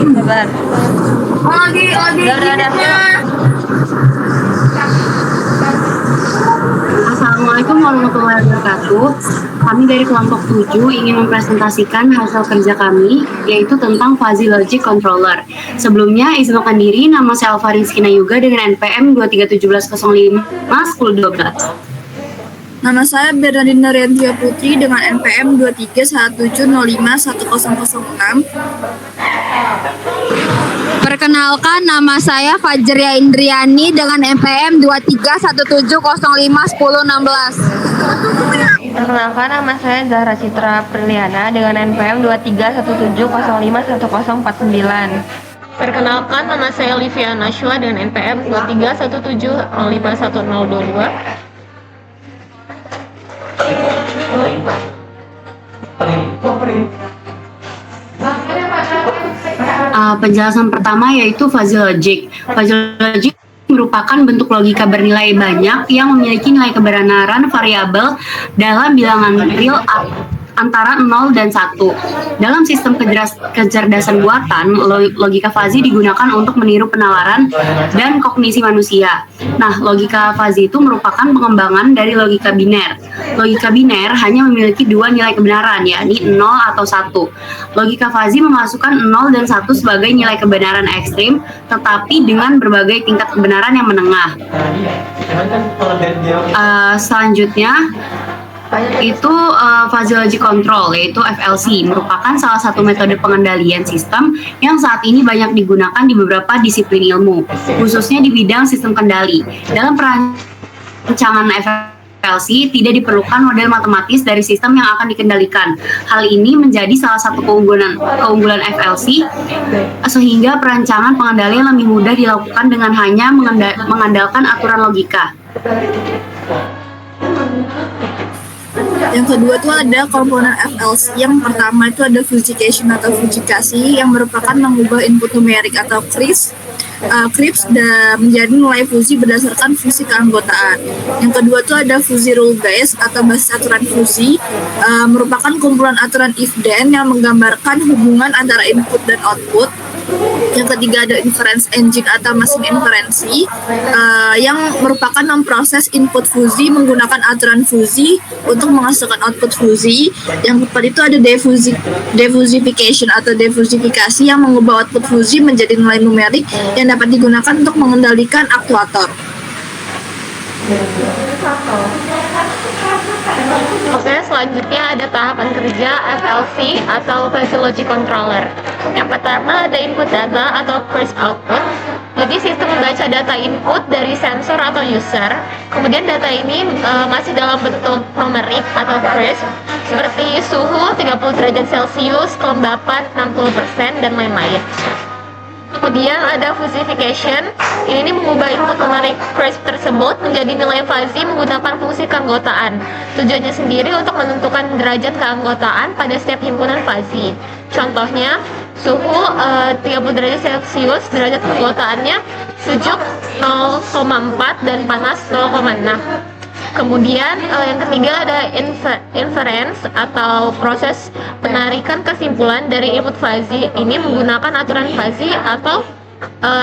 Sabar. Udah. Assalamualaikum warahmatullahi wabarakatuh. Kami dari kelompok 7 ingin mempresentasikan hasil kerja kami, yaitu tentang Fuzzy Logic Controller. Sebelumnya, izinkan diri, nama saya Alva Rizkina Yuga dengan NPM 2317051012. Nama saya Bernardina Riantia Putri dengan NPM 2317051006. Perkenalkan, nama saya Fajria Indriani dengan NPM 2317051016. Perkenalkan, nama saya Zahra Citra Priliana dengan NPM 2317051049. Perkenalkan, nama saya Olivia Nashwa dengan NPM 2317051022. Penjelasan pertama yaitu Fuzzy Logic. Fuzzy Logic merupakan bentuk logika bernilai banyak yang memiliki nilai kebenaran variabel dalam bilangan real antara 0 dan 1. Dalam sistem kecerdasan buatan, logika fuzzy digunakan untuk meniru penalaran dan kognisi manusia. Nah, logika fuzzy itu merupakan pengembangan dari logika biner. Logika biner hanya memiliki dua nilai kebenaran, yakni 0 atau 1. Logika fuzzy memasukkan 0 dan 1 sebagai nilai kebenaran ekstrim, tetapi dengan berbagai tingkat kebenaran yang menengah. Selanjutnya, itu Fuzzy Logic Control, yaitu FLC, merupakan salah satu metode pengendalian sistem yang saat ini banyak digunakan di beberapa disiplin ilmu, khususnya di bidang sistem kendali. Dalam perancangan FLC, tidak diperlukan model matematis dari sistem yang akan dikendalikan. Hal ini menjadi salah satu keunggulan FLC, sehingga perancangan pengendalian lebih mudah dilakukan dengan hanya mengandalkan aturan logika. Yang kedua itu ada komponen FLC. Yang pertama itu ada fuzzification atau fuzzifikasi yang merupakan mengubah input numerik atau CRISP dan menjadi nilai fuzzy berdasarkan fungsi keanggotaan. Yang kedua itu ada fuzzy rule base atau basis aturan fuzzy, merupakan kumpulan aturan if then yang menggambarkan hubungan antara input dan output. Yang ketiga ada inference engine atau mesin inferensi, yang merupakan memproses input fuzzy menggunakan aturan fuzzy untuk menghasilkan output fuzzy. Yang keempat itu ada defuzzification atau defuzzifikasi yang mengubah output fuzzy menjadi nilai numerik yang dapat digunakan untuk mengendalikan aktuator. Oke, selanjutnya ada tahapan kerja FLC atau Fuzzy Logic Controller. Yang pertama ada input data atau CRISP output. Jadi sistem membaca data input dari sensor atau user. Kemudian data ini masih dalam bentuk numerik atau CRISP, seperti suhu 30 derajat Celcius, kelembapan 60%, dan lain-lain. Kemudian ada fuzzification. Ini mengubah input numerik CRISP tersebut menjadi nilai fuzzy menggunakan fungsi keanggotaan. Tujuannya sendiri untuk menentukan derajat keanggotaan pada setiap himpunan fuzzy. Contohnya, suhu 30 derajat Celcius, derajat keanggotaannya sejuk 0,4 dan panas 0,6. Kemudian yang ketiga ada inference atau proses penarikan kesimpulan dari input fuzzy. Ini menggunakan aturan fuzzy atau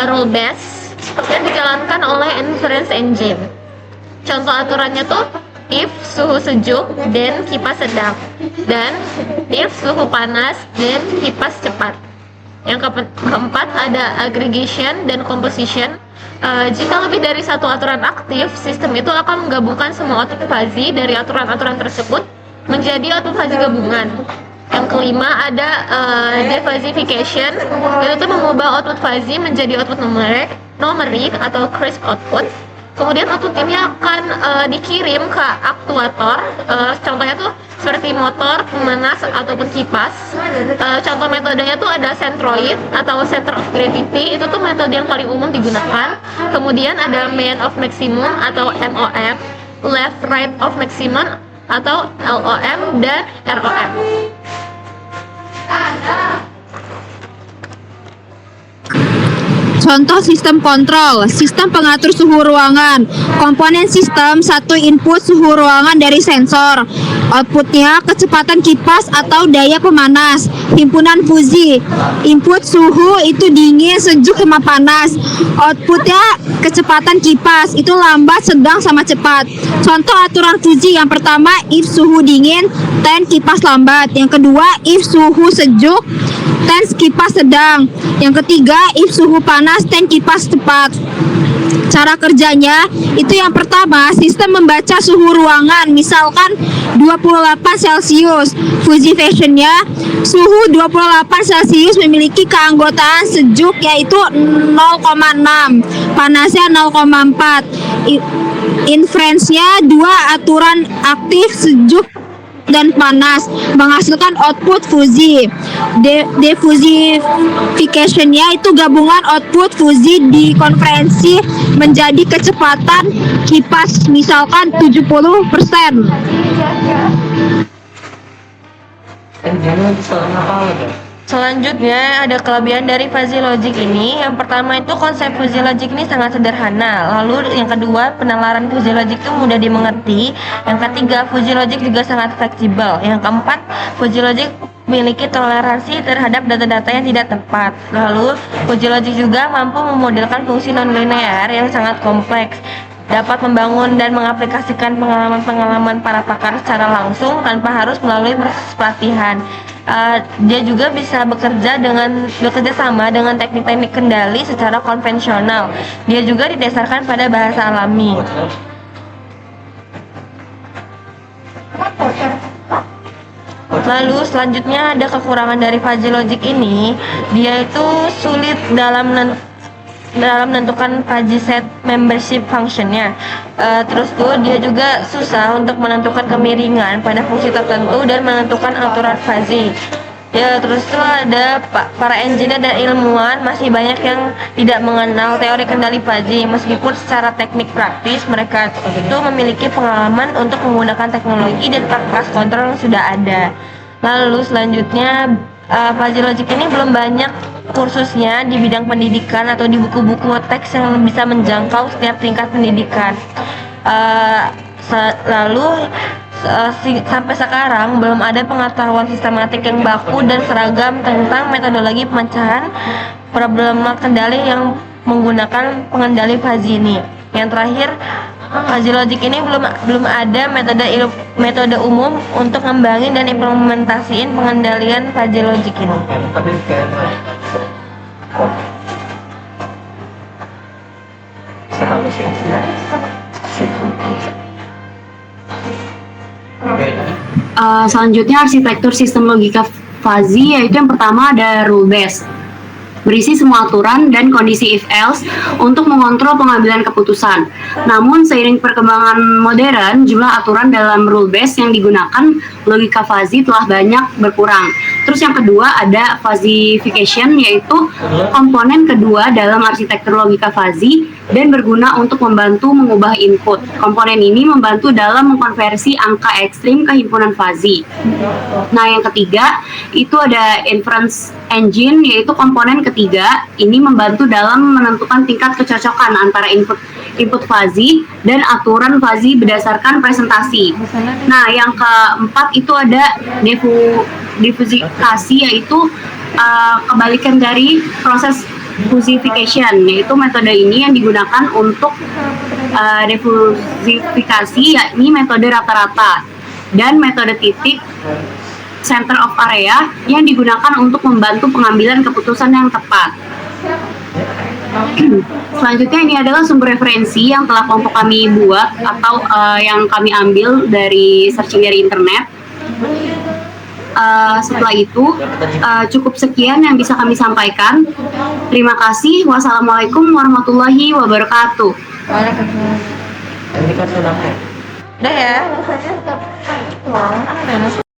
rule base yang dijalankan oleh inference engine. Contoh aturannya tuh if suhu sejuk dan kipas sedang, dan if suhu panas dan kipas cepat. Yang keempat ada aggregation dan composition. Jika lebih dari satu aturan aktif, sistem itu akan menggabungkan semua output fuzzy dari aturan-aturan tersebut menjadi output fuzzy gabungan. Yang kelima ada defuzzification, yaitu mengubah output fuzzy menjadi output numerik atau CRISP output. Kemudian output ini akan dikirim ke aktuator. Contohnya tuh seperti motor, pemanas, ataupun kipas. Contoh metodenya tuh ada centroid atau center of gravity. Itu tuh metode yang paling umum digunakan. Kemudian ada main of maximum atau MOM, left right of maximum atau LOM, dan ROM. Contoh sistem kontrol, sistem pengatur suhu ruangan. Komponen sistem, satu input suhu ruangan dari sensor. Outputnya kecepatan kipas atau daya pemanas. Himpunan fuzi, input suhu itu dingin, sejuk, sama panas. Outputnya kecepatan kipas itu lambat, sedang, sama cepat. Contoh aturan fuzi, yang pertama if suhu dingin, ten kipas lambat. Yang kedua if suhu sejuk, ten kipas sedang. Yang ketiga if suhu panas, ten kipas cepat. Cara kerjanya itu yang pertama, sistem membaca suhu ruangan, misalkan 28 Celcius. Fuji fashionnya suhu 28 Celcius memiliki keanggotaan sejuk yaitu 0,6, panasnya 0,4. Inference-nya dua aturan aktif sejuk dan panas menghasilkan output fuzi. Defusification-nya itu gabungan output fuzi dikonversi menjadi kecepatan kipas, misalkan 70%. Selanjutnya ada kelebihan dari fuzzy logic ini. Yang pertama itu konsep fuzzy logic ini sangat sederhana. Lalu yang kedua, penalaran fuzzy logic itu mudah dimengerti. Yang ketiga, fuzzy logic juga sangat fleksibel. Yang keempat, fuzzy logic memiliki toleransi terhadap data-data yang tidak tepat. Lalu fuzzy logic juga mampu memodelkan fungsi nonlinear yang sangat kompleks, dapat membangun dan mengaplikasikan pengalaman-pengalaman para pakar secara langsung tanpa harus melalui proses pelatihan. Dia juga bisa bekerja sama dengan teknik-teknik kendali secara konvensional. Dia juga didasarkan pada bahasa alami. Lalu selanjutnya ada kekurangan dari fuzzy logic ini. Dia itu sulit dalam menentukan fuzzy set membership functionnya. Terus tuh dia juga susah untuk menentukan kemiringan pada fungsi tertentu dan menentukan aturan fuzzy. Ya, terus tuh ada para engineer dan ilmuwan masih banyak yang tidak mengenal teori kendali fuzzy, meskipun secara teknik praktis mereka itu memiliki pengalaman untuk menggunakan teknologi dan kelas kontrol yang sudah ada. Lalu selanjutnya fuzzy logic ini belum banyak kursusnya di bidang pendidikan atau di buku-buku teks yang bisa menjangkau setiap tingkat pendidikan. Sampai sekarang belum ada pengetahuan sistematik yang baku dan seragam tentang metodologi pemecahan problema kendali yang menggunakan pengendali fuzzy ini. Yang terakhir, fuzzy logic ini belum ada metode umum untuk ngembangin dan implementasiin pengendalian fuzzy logic ini. Selanjutnya arsitektur sistem logika fuzzy, yaitu yang pertama ada rule based, berisi semua aturan dan kondisi if else untuk mengontrol pengambilan keputusan. Namun seiring perkembangan modern, jumlah aturan dalam rule based yang digunakan logika fuzzy telah banyak berkurang. Terus yang kedua ada fuzzification, yaitu komponen kedua dalam arsitektur logika fuzzy dan berguna untuk membantu mengubah input. Komponen ini membantu dalam mengkonversi angka ekstrim ke himpunan fuzzy. Nah, yang ketiga itu ada inference engine, yaitu komponen ketiga. Ini membantu dalam menentukan tingkat kecocokan antara input fuzzy dan aturan fuzzy berdasarkan presentasi. Nah, yang keempat itu ada diffusifikasi, yaitu kebalikan dari proses diffusification, yaitu metode ini yang digunakan untuk diffusifikasi, yakni metode rata-rata dan metode titik center of area yang digunakan untuk membantu pengambilan keputusan yang tepat. Selanjutnya ini adalah sumber referensi yang telah kelompok kami buat atau yang kami ambil dari searching dari internet. Setelah itu cukup sekian yang bisa kami sampaikan. Terima kasih. Wassalamualaikum warahmatullahi wabarakatuh. Udah ya.